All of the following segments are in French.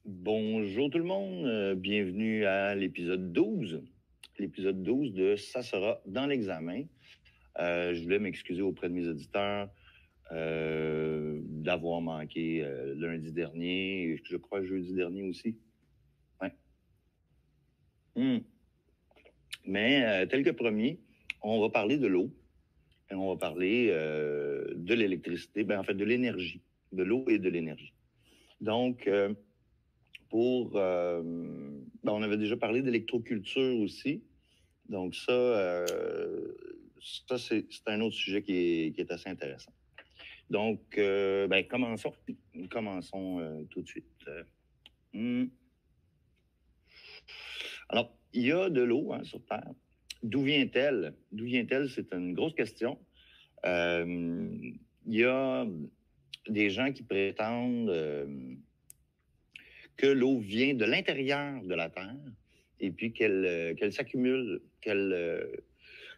Bonjour tout le monde, bienvenue à l'épisode 12. L'épisode 12 de Ça sera dans l'examen. Je voulais m'excuser auprès de mes auditeurs d'avoir manqué lundi dernier, et je crois jeudi dernier aussi. Ouais. Mais tel que promis, on va parler de l'eau et on va parler de l'électricité, en fait de l'énergie, de l'eau et de l'énergie. Donc, on avait déjà parlé d'électroculture aussi. Donc ça c'est un autre sujet qui est assez intéressant. Donc, commençons. Commençons tout de suite. Hmm. Alors, il y a de l'eau sur Terre. D'où vient-elle? D'où vient-elle? C'est une grosse question. Il y a des gens qui prétendent que l'eau vient de l'intérieur de la Terre et puis qu'elle s'accumule,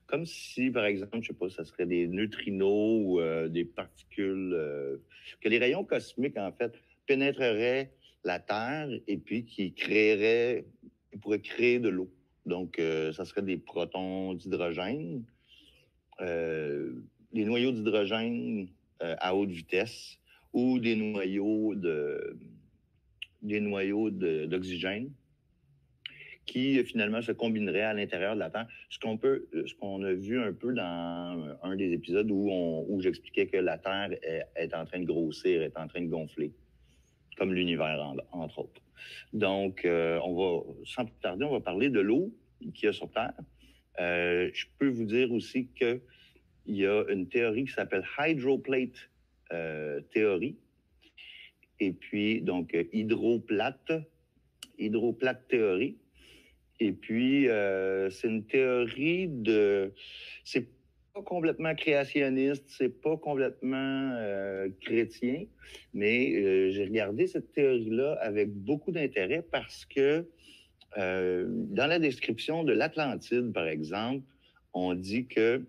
comme si, par exemple, je sais pas, ça serait des neutrinos ou des particules, que les rayons cosmiques, en fait, pénétreraient la Terre et puis qui pourraient créer de l'eau. Donc, ça serait des protons d'hydrogène, des noyaux d'hydrogène à haute vitesse ou des noyaux d'oxygène qui finalement se combineraient à l'intérieur de la Terre. Ce qu'on a vu un peu dans un des épisodes où j'expliquais que la Terre est en train de grossir, est en train de gonfler, comme l'univers entre autres. Donc, sans plus tarder, on va parler de l'eau qu'il y a sur Terre. Je peux vous dire aussi qu'il y a une théorie qui s'appelle Hydroplate théorie. Et puis, donc, hydroplate théorie. Et puis, c'est une théorie c'est pas complètement créationniste, c'est pas complètement chrétien, mais j'ai regardé cette théorie-là avec beaucoup d'intérêt parce que dans la description de l'Atlantide, par exemple, on dit que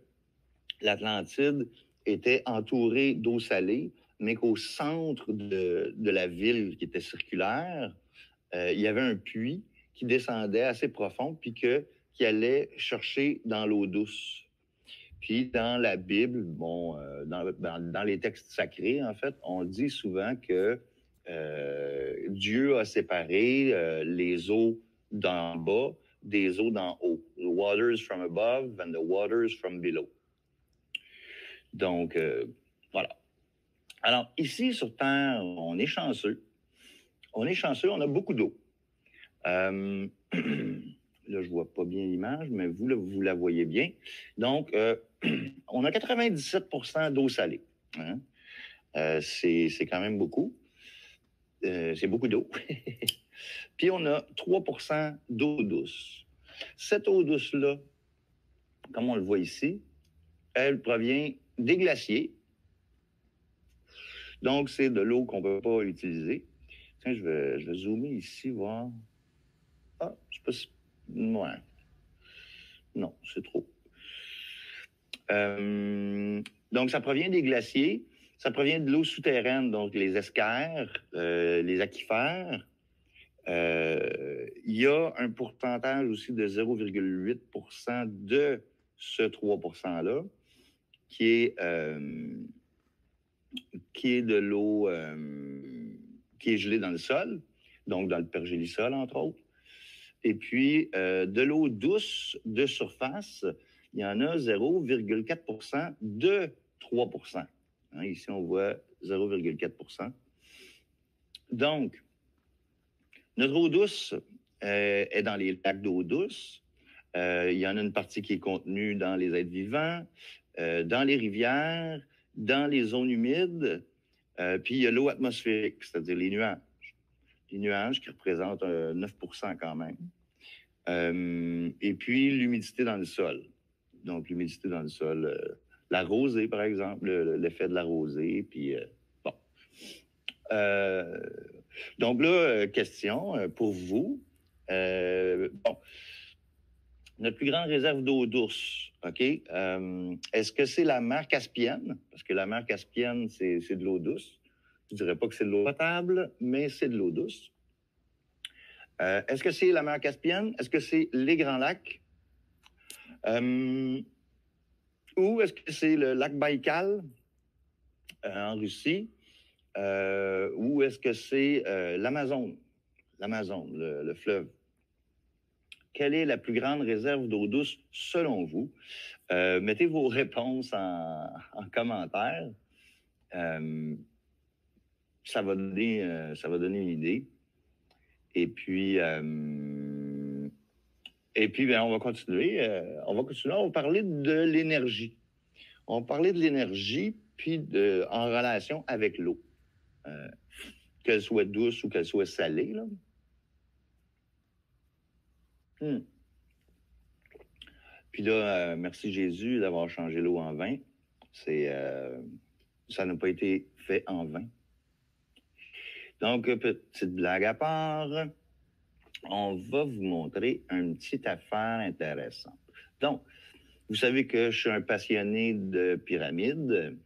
l'Atlantide était entourée d'eau salée, mais qu'au centre de la ville, qui était circulaire, il y avait un puits qui descendait assez profond, puis qui allait chercher dans l'eau douce. Puis dans la Bible, dans les textes sacrés, en fait, on dit souvent que Dieu a séparé les eaux d'en bas des eaux d'en haut. The waters from above and the waters from below. Donc, voilà. Alors, ici, sur Terre, on est chanceux. On a beaucoup d'eau. Là, je vois pas bien l'image, mais vous, là, vous la voyez bien. Donc, on a 97% d'eau salée. Hein? C'est quand même beaucoup. C'est beaucoup d'eau. Puis, on a 3% d'eau douce. Cette eau douce-là, comme on le voit ici, elle provient des glaciers. Donc, c'est de l'eau qu'on ne peut pas utiliser. Tiens, je vais zoomer ici, voir. Ah, je sais pas si... Ouais. Non, c'est trop. Donc, ça provient des glaciers, ça provient de l'eau souterraine, donc les esquerres, les aquifères. Il y a un pourcentage aussi de 0,8% de ce 3%-là qui est de l'eau qui est gelée dans le sol, donc dans le pergélisol, entre autres. Et puis, de l'eau douce de surface, il y en a 0,4% de 3%. Hein, ici, on voit 0,4%. Donc, notre eau douce est dans les lacs d'eau douce. Il y en a une partie qui est contenue dans les êtres vivants, dans les rivières, dans les zones humides. Puis, il y a l'eau atmosphérique, c'est-à-dire les nuages. Les nuages qui représentent 9% quand même. Et puis, l'humidité dans le sol. Donc, l'humidité dans le sol, la rosée, par exemple, l'effet de la rosée, puis bon. Donc là, question pour vous. Bon, notre plus grande réserve d'eau douce, OK? Est-ce que c'est la mer Caspienne? Parce que la mer Caspienne, c'est de l'eau douce. Je dirais pas que c'est de l'eau potable, mais c'est de l'eau douce. Est-ce que c'est la mer Caspienne? Est-ce que c'est les Grands Lacs? Ou est-ce que c'est le lac Baïkal en Russie? Ou est-ce que c'est l'Amazone? L'Amazone, le fleuve. Quelle est la plus grande réserve d'eau douce selon vous? Mettez vos réponses en commentaire. Ça va donner une idée. Et puis, ben, on va continuer. On va parler de l'énergie. On va parler de l'énergie, puis en relation avec l'eau. Qu'elle soit douce ou qu'elle soit salée, là. Puis là, merci Jésus d'avoir changé l'eau en vin. Ça n'a pas été fait en vain. Donc, petite blague à part, on va vous montrer une petite affaire intéressante. Donc, vous savez que je suis un passionné de pyramides.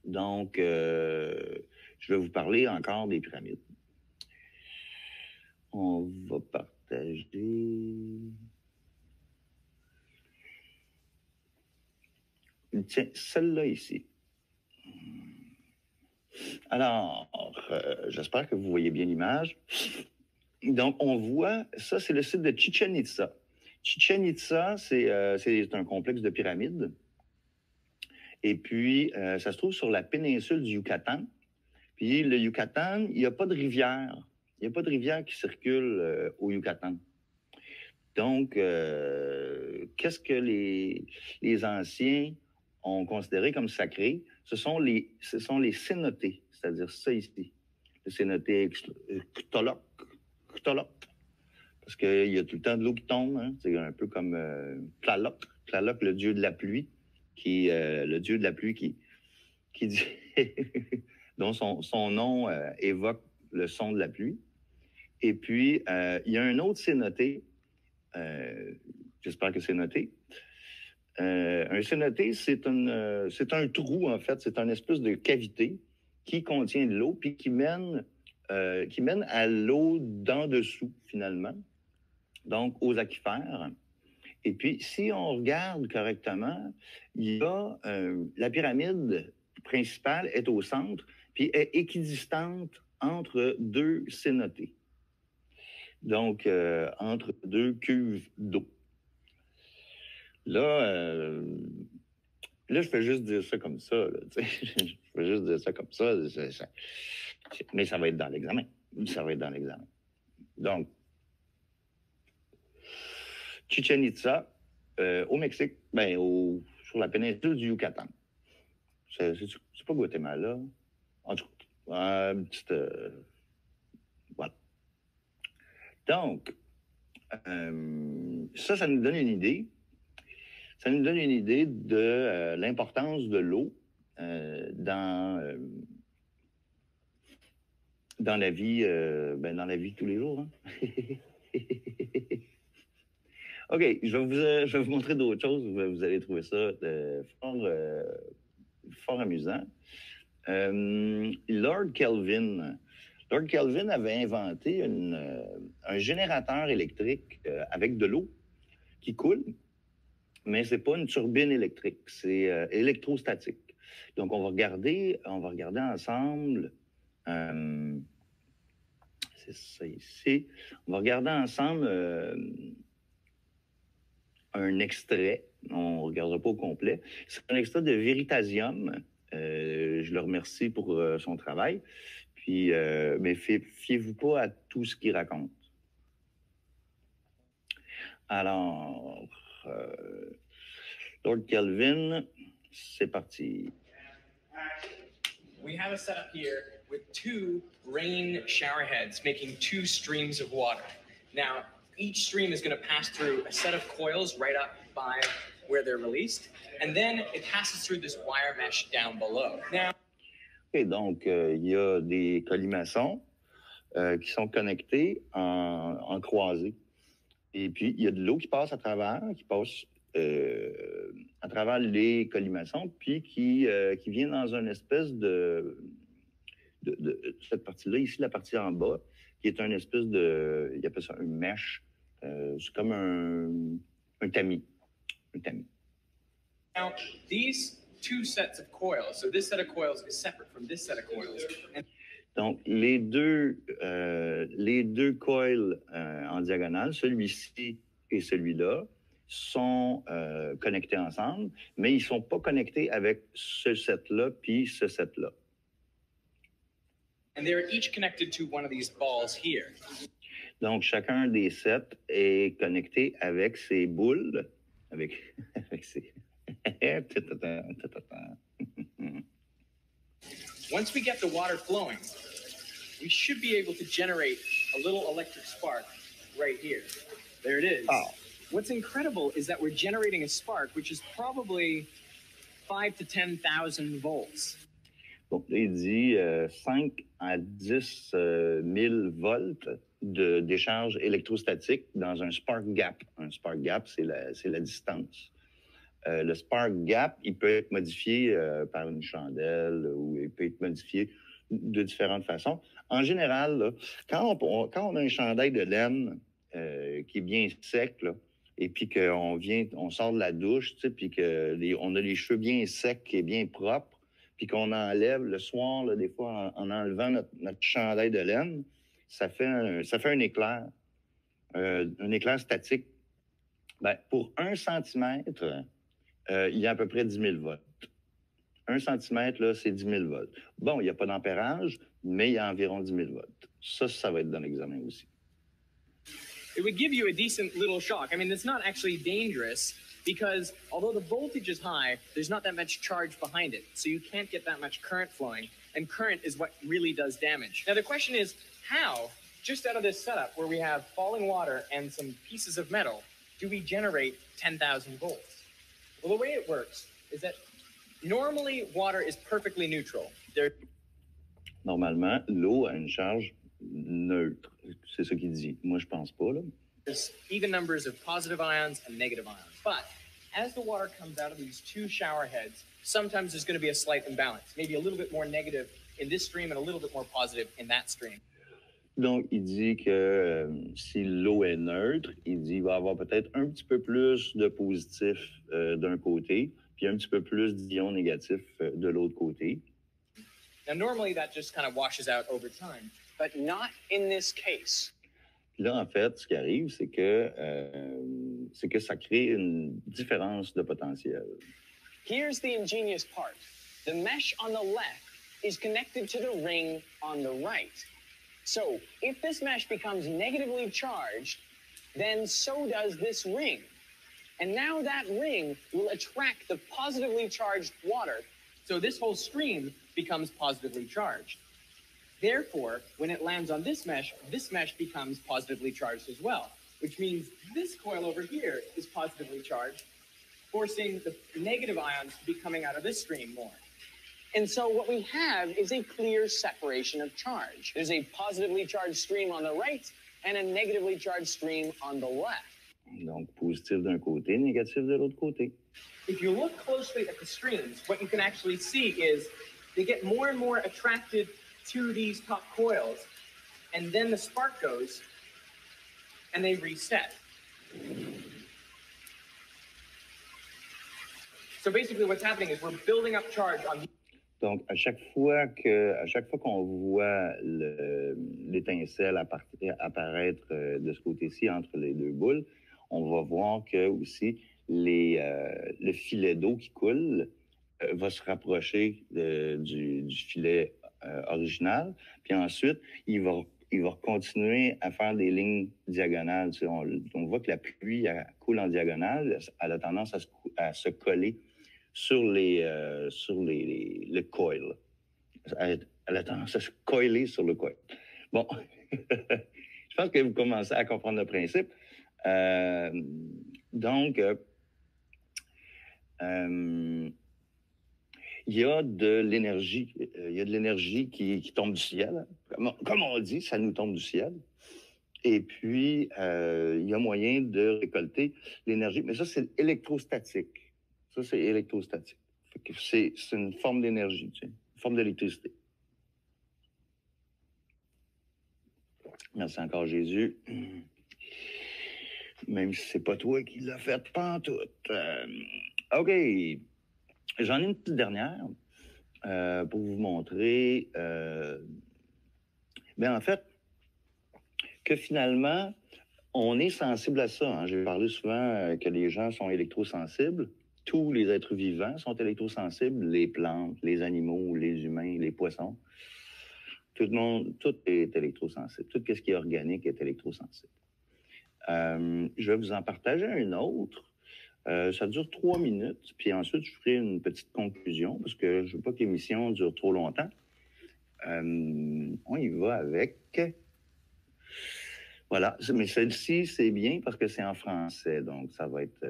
Donc, je vais vous parler encore des pyramides. On va partager. Tiens, celle-là ici. Alors, j'espère que vous voyez bien l'image. Donc, on voit, ça, c'est le site de Chichen Itza. Chichen Itza, c'est un complexe de pyramides. Et puis, ça se trouve sur la péninsule du Yucatan. Puis, le Yucatan, il n'y a pas de rivière. Il n'y a pas de rivière qui circule au Yucatan. Donc, qu'est-ce que les anciens ont considéré comme sacré? Ce sont les cénotés, c'est-à-dire ça ici. Le cénoté Cthulhu. Parce qu'il y a tout le temps de l'eau qui tombe. Hein? C'est un peu comme Tlaloc. Tlaloc, le dieu de la pluie, le dieu de la pluie qui dit dont son nom évoque le son de la pluie. Et puis, il y a un autre cénoté. J'espère que c'est noté. Un cénoté, c'est un trou, en fait. C'est une espèce de cavité qui contient de l'eau puis qui mène à l'eau d'en dessous, finalement, donc aux aquifères. Et puis, si on regarde correctement, il y a la pyramide principale est au centre, puis est équidistante entre deux cénotés. Donc, entre deux cuves d'eau. Là, je fais juste dire ça comme ça. Là, je fais juste dire ça comme ça. Mais ça va être dans l'examen. Ça va être dans l'examen. Donc, Chichen Itza, au Mexique, sur la péninsule du Yucatan. C'est pas Guatemala. En tout cas, une petite... voilà. Donc, ça nous donne une idée. Ça nous donne une idée de l'importance de l'eau dans la vie, dans la vie de tous les jours. Hein? OK, je vais vous montrer d'autres choses. Vous allez trouver ça fort amusant. Lord Kelvin avait inventé un générateur électrique avec de l'eau qui coule, mais c'est pas une turbine électrique, c'est électrostatique. Donc, on va regarder ensemble. C'est ça ici. On va regarder ensemble un extrait. On ne regardera pas au complet. C'est un extrait de Veritasium. Je le remercie pour son travail. Puis, mais fiez-vous pas à tout ce qu'il raconte. Alors, Lord Kelvin, c'est parti. We have a setup here with two rain shower heads making two streams of water. Now, each stream is going to pass through a set of coils right up by where they're released, and then it passes through this wire mesh down below. Now, okay, donc, il y a des colimaçons qui sont connectés en croisée. Et puis, il y a de l'eau qui passe à travers les colimaçons, puis qui vient dans une espèce de cette partie-là. Ici, la partie en bas, qui est un espèce de... Il appelle ça un mesh. C'est comme un tamis. Un tamis. Now, these two sets of coils, so this set of coils is separate from this set of coils. And donc, les deux coils en diagonale, celui-ci et celui-là, sont connectés ensemble, mais ils ne sont pas connectés avec ce set-là puis ce set-là. And they're each connected to one of these balls here. Donc, chacun des sets est connecté avec ses boules, avec ses... Once we get the water flowing, we should be able to generate a little electric spark right here. There it is. Oh. What's incredible is that we're generating a spark which is probably 5 to 10,000 volts. Bon, il dit 5 à 10 000 volts de décharge électrostatique dans un spark gap. Un spark gap, c'est la distance. Le spark gap, il peut être modifié par une chandelle ou il peut être modifié de différentes façons. En général, là, quand on a un chandail de laine qui est bien sec, là, et puis on sort de la douche, tu sais, puis qu'on a les cheveux bien secs et bien propres, puis qu'on enlève le soir, là, des fois, en enlevant notre chandail de laine, ça fait un éclair statique. Ben, pour 1 centimètre, il y a à peu près 10 000 volts. 1 centimètre, là, c'est 10 000 volts. Bon, il n'y a pas d'ampérage, mais il y a environ 10 000 volts. Ça va être dans l'examen aussi. It would give you a decent little shock. I mean, it's not actually dangerous because although the voltage is high, there's not that much charge behind it. So you can't get that much current flowing. And current is what really does damage. Now, the question is how, just out of this setup where we have falling water and some pieces of metal, do we generate 10,000 volts? Well, the way it works is that normally water is perfectly neutral. Normalement, l'eau a une charge neutre. C'est ça qu'il dit. Moi, je pense pas, là. There's even numbers of positive ions and negative ions. But as the water comes out of these two shower heads, sometimes there's going to be a slight imbalance, maybe a little bit more negative in this stream and a little bit more positive in that stream. Donc, il dit que si l'eau est neutre, il dit qu'il va y avoir peut-être un petit peu plus de positif d'un côté, puis un petit peu plus d'ions négatifs de l'autre côté. Now, normally that just kind of washes out over time, but not in this case. Là, en fait, ce qui arrive, c'est que ça crée une différence de potentiel. Here's the ingenious part. The mesh on the left is connected to the ring on the right. So if this mesh becomes negatively charged, then so does this ring. And now that ring will attract the positively charged water. So this whole stream becomes positively charged. Therefore, when it lands on this mesh becomes positively charged as well, which means this coil over here is positively charged, forcing the negative ions to be coming out of this stream more. And so what we have is a clear separation of charge. There's a positively charged stream on the right and a negatively charged stream on the left. Donc, positif d'un côté, négatif de l'autre côté. If you look closely at the streams, what you can actually see is they get more and more attracted to these top coils, and then the spark goes, and they reset. So basically what's happening is we're building up charge on these. Donc, à chaque fois qu'on voit l'étincelle apparaître de ce côté-ci entre les deux boules, on va voir que aussi le filet d'eau qui coule va se rapprocher du filet original. Puis ensuite, il va continuer à faire des lignes diagonales. Tu sais, on voit que la pluie coule en diagonale. Elle a tendance à se coller sur le coil. Elle a tendance à se coller sur le coil. Bon, je pense que vous commencez à comprendre le principe. Donc, il y a de l'énergie qui tombe du ciel. Comme on dit, ça nous tombe du ciel. Et puis, il y a moyen de récolter l'énergie. Mais ça, c'est électrostatique. Ça, c'est électrostatique. C'est une forme d'énergie, tu sais, une forme d'électricité. Merci encore, Jésus. Même si c'est pas toi qui l'as fait pantoute. OK. J'en ai une petite dernière pour vous montrer. En fait, que finalement, on est sensible à ça. Hein. J'ai parlé souvent que les gens sont électrosensibles. Tous les êtres vivants sont électrosensibles. Les plantes, les animaux, les humains, les poissons. Tout le monde, tout est électrosensible. Tout ce qui est organique est électrosensible. Je vais vous en partager un autre. Ça dure 3 minutes, puis ensuite, je ferai une petite conclusion, parce que je ne veux pas que l'émission dure trop longtemps. On y va avec... Voilà, mais celle-ci, c'est bien parce que c'est en français, donc ça va être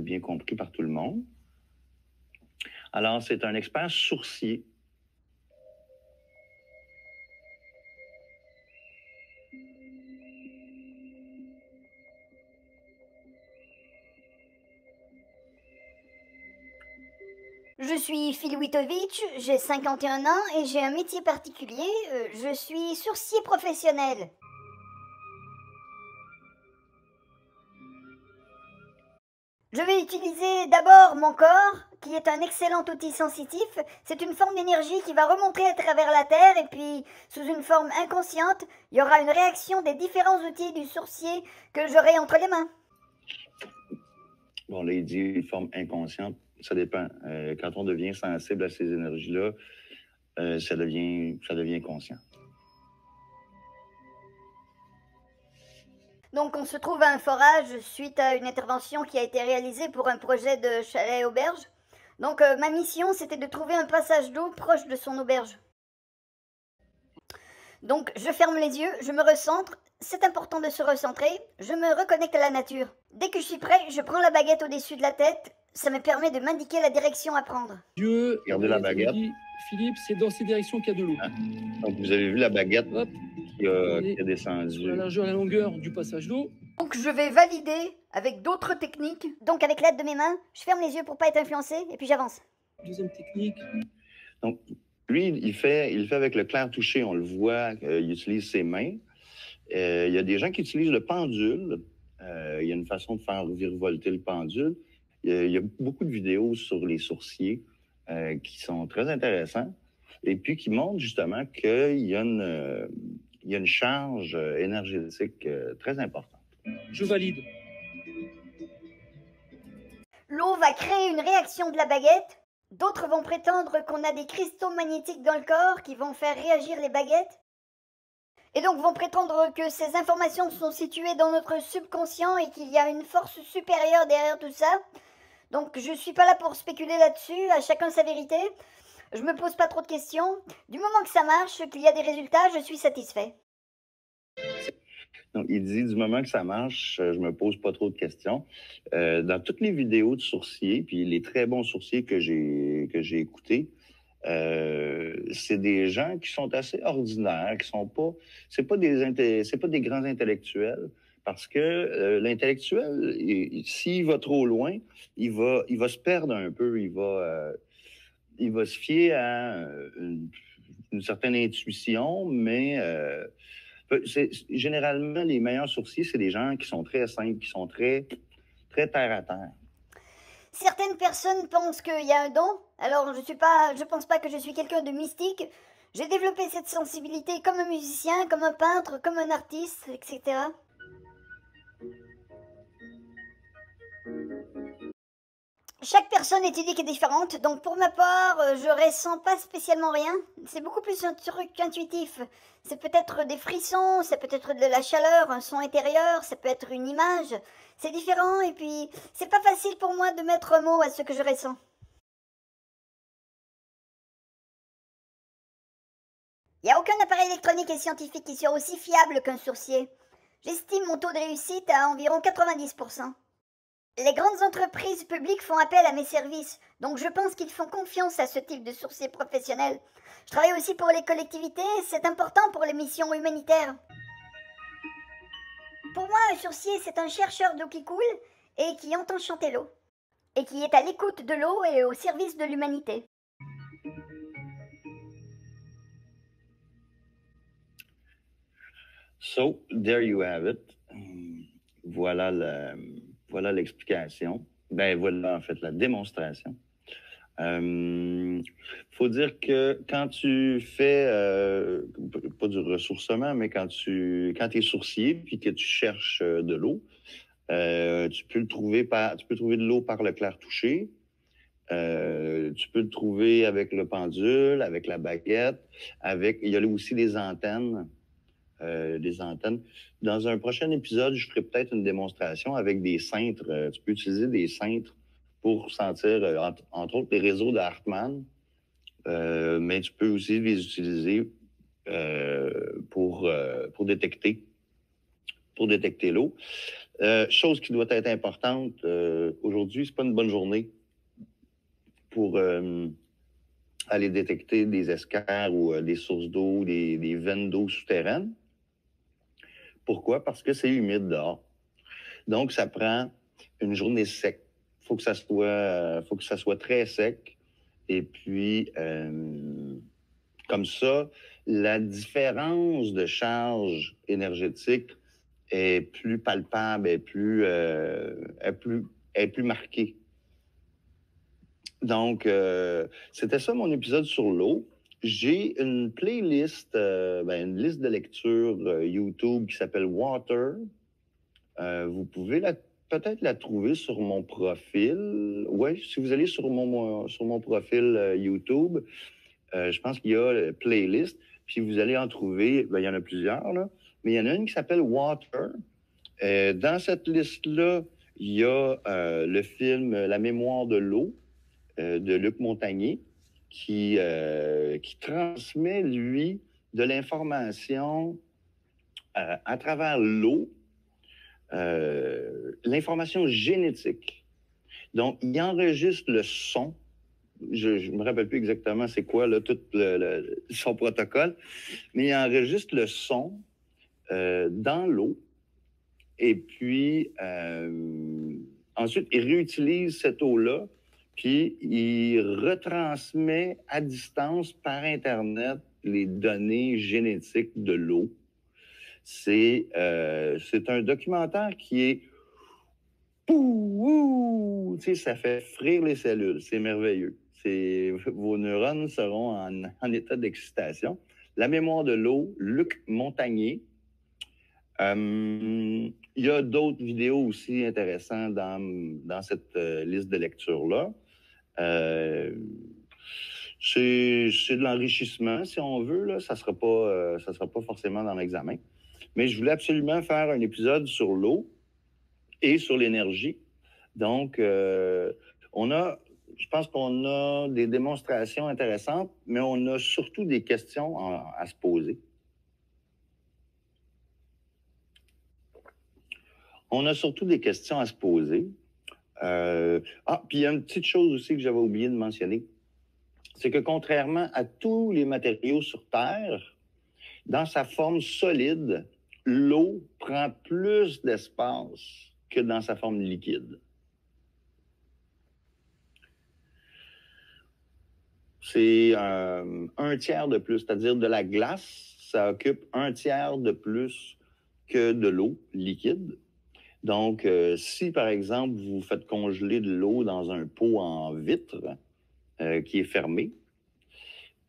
bien compris par tout le monde. Alors, c'est un expert sourcier. Je suis Filiwitovitch, j'ai 51 ans et j'ai un métier particulier, je suis sourcier professionnel. Je vais utiliser d'abord mon corps, qui est un excellent outil sensitif. C'est une forme d'énergie qui va remonter à travers la Terre et puis, sous une forme inconsciente, il y aura une réaction des différents outils du sourcier que j'aurai entre les mains. Bon, là, il dit une forme inconsciente. Ça dépend. Quand on devient sensible à ces énergies-là, ça devient conscient. Donc on se trouve à un forage suite à une intervention qui a été réalisée pour un projet de chalet-auberge. Donc ma mission, c'était de trouver un passage d'eau proche de son auberge. Donc je ferme les yeux, je me recentre. C'est important de se recentrer. Je me reconnecte à la nature. Dès que je suis prêt, je prends la baguette au-dessus de la tête. Ça me permet de m'indiquer la direction à prendre. Dieu, regardez la baguette. Philippe, c'est dans ces directions qu'il y a de l'eau. Ah. Donc vous avez vu la baguette Hop. qui a descendu. Sur la largeur et la longueur du passage d'eau. Donc je vais valider avec d'autres techniques. Donc avec l'aide de mes mains, je ferme les yeux pour pas être influencé et puis j'avance. Deuxième technique. Donc lui, il fait avec le clair touché. On le voit, il utilise ses mains. Il y a des gens qui utilisent le pendule. Il y a une façon de faire virevolter le pendule. Il y a beaucoup de vidéos sur les sourciers qui sont très intéressants et puis qui montrent justement qu'il y a une charge énergétique très importante. Je valide. L'eau va créer une réaction de la baguette. D'autres vont prétendre qu'on a des cristaux magnétiques dans le corps qui vont faire réagir les baguettes. Et donc vont prétendre que ces informations sont situées dans notre subconscient et qu'il y a une force supérieure derrière tout ça. Donc je suis pas là pour spéculer là-dessus, à chacun sa vérité. Je me pose pas trop de questions. Du moment que ça marche, qu'il y a des résultats, je suis satisfait. Donc, il dit, du moment que ça marche, je me pose pas trop de questions. Dans toutes les vidéos de sourciers, puis les très bons sourciers que j'ai écoutés, c'est des gens qui sont assez ordinaires, qui sont pas, c'est pas des grands intellectuels, parce que l'intellectuel, s'il va trop loin, il va se perdre un peu, il va se fier à une certaine intuition, mais généralement, les meilleurs sourciers, c'est des gens qui sont très simples, qui sont très, très terre à terre. Certaines personnes pensent qu'il y a un don. Alors, je pense pas que je suis quelqu'un de mystique. J'ai développé cette sensibilité comme un musicien, comme un peintre, comme un artiste, etc. Chaque personne est unique et différente, donc pour ma part, je ressens pas spécialement rien. C'est beaucoup plus un truc intuitif. C'est peut-être des frissons, ça peut être de la chaleur, un son intérieur, ça peut être une image. C'est différent et puis c'est pas facile pour moi de mettre un mot à ce que je ressens. Il n'y a aucun appareil électronique et scientifique qui soit aussi fiable qu'un sourcier. J'estime mon taux de réussite à environ 90%. Les grandes entreprises publiques font appel à mes services, donc je pense qu'ils font confiance à ce type de sourcier professionnel. Je travaille aussi pour les collectivités, c'est important pour les missions humanitaires. Pour moi, un sourcier, c'est un chercheur d'eau qui coule et qui entend chanter l'eau, et qui est à l'écoute de l'eau et au service de l'humanité. So, there you have it. Voilà l'explication. Ben, voilà, en fait, la démonstration. Faut dire que quand tu fais, pas du ressourcement, mais quand tu es sourcier puis que tu cherches de l'eau, tu peux trouver de l'eau par le clair touché. Tu peux le trouver avec le pendule, avec la baguette, il y a aussi des antennes. Dans un prochain épisode, je ferai peut-être une démonstration avec des cintres. Tu peux utiliser des cintres pour sentir, entre autres, les réseaux de Hartmann, mais tu peux aussi les utiliser pour détecter l'eau. Chose qui doit être importante, aujourd'hui, c'est pas une bonne journée pour aller détecter des escarres ou des sources d'eau, des veines d'eau souterraines. Pourquoi? Parce que c'est humide dehors. Donc, ça prend une journée sec. Faut que ça soit très sec. Et puis, comme ça, la différence de charge énergétique est plus palpable, est plus marquée. Donc, c'était ça mon épisode sur l'eau. J'ai une playlist, une liste de lecture YouTube qui s'appelle Water. Vous pouvez peut-être la trouver sur mon profil. Oui, si vous allez sur mon profil YouTube, je pense qu'il y a playlist. Puis vous allez en trouver, il y en a plusieurs, là, mais il y en a une qui s'appelle Water. Dans cette liste-là, il y a le film La mémoire de l'eau de Luc Montagnier qui transmet, lui, de l'information à travers l'eau, l'information génétique. Donc, il enregistre le son. Je ne me rappelle plus exactement c'est quoi là, tout son protocole, mais il enregistre le son dans l'eau. Et puis, ensuite, il réutilise cette eau-là, puis il retransmet à distance par Internet les données génétiques de l'eau. C'est un documentaire qui est... Tu sais, ça fait frire les cellules. C'est merveilleux. Vos neurones seront en état d'excitation. La mémoire de l'eau, Luc Montagnier. Il y a d'autres vidéos aussi intéressantes dans cette liste de lecture-là. C'est de l'enrichissement, si on veut. Là. Ça sera pas forcément dans l'examen. Mais je voulais absolument faire un épisode sur l'eau et sur l'énergie. Donc, je pense qu'on a des démonstrations intéressantes, mais on a surtout des questions à se poser. On a surtout des questions à se poser. Puis il y a une petite chose aussi que j'avais oublié de mentionner. C'est que contrairement à tous les matériaux sur Terre, dans sa forme solide, l'eau prend plus d'espace que dans sa forme liquide. C'est un tiers de plus, c'est-à-dire de la glace, ça occupe un tiers de plus que de l'eau liquide. Donc, si, par exemple, vous faites congeler de l'eau dans un pot en vitre qui est fermé,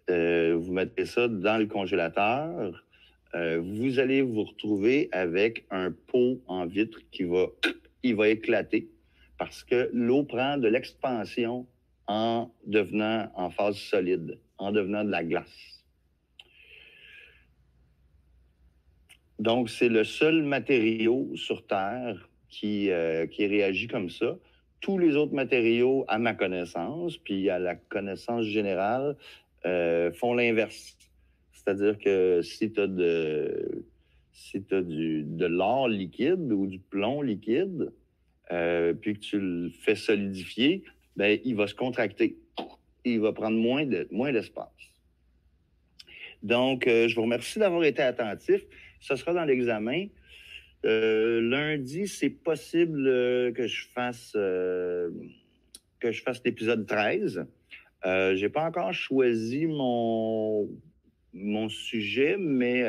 vous mettez ça dans le congélateur, vous allez vous retrouver avec un pot en vitre il va éclater parce que l'eau prend de l'expansion en devenant en phase solide, en devenant de la glace. Donc, c'est le seul matériau sur Terre qui réagit comme ça. Tous les autres matériaux, à ma connaissance, puis à la connaissance générale, font l'inverse. C'est-à-dire que si tu as de l'or liquide ou du plomb liquide, puis que tu le fais solidifier, ben, il va se contracter. Il va prendre moins d'espace. Donc, je vous remercie d'avoir été attentif. Ce sera dans l'examen. Lundi, c'est possible que je fasse l'épisode 13. J'ai pas encore choisi mon sujet, mais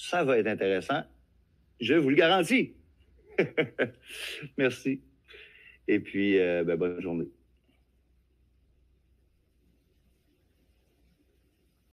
Ça va être intéressant. Je vous le garantis. Merci. Et puis, bonne journée.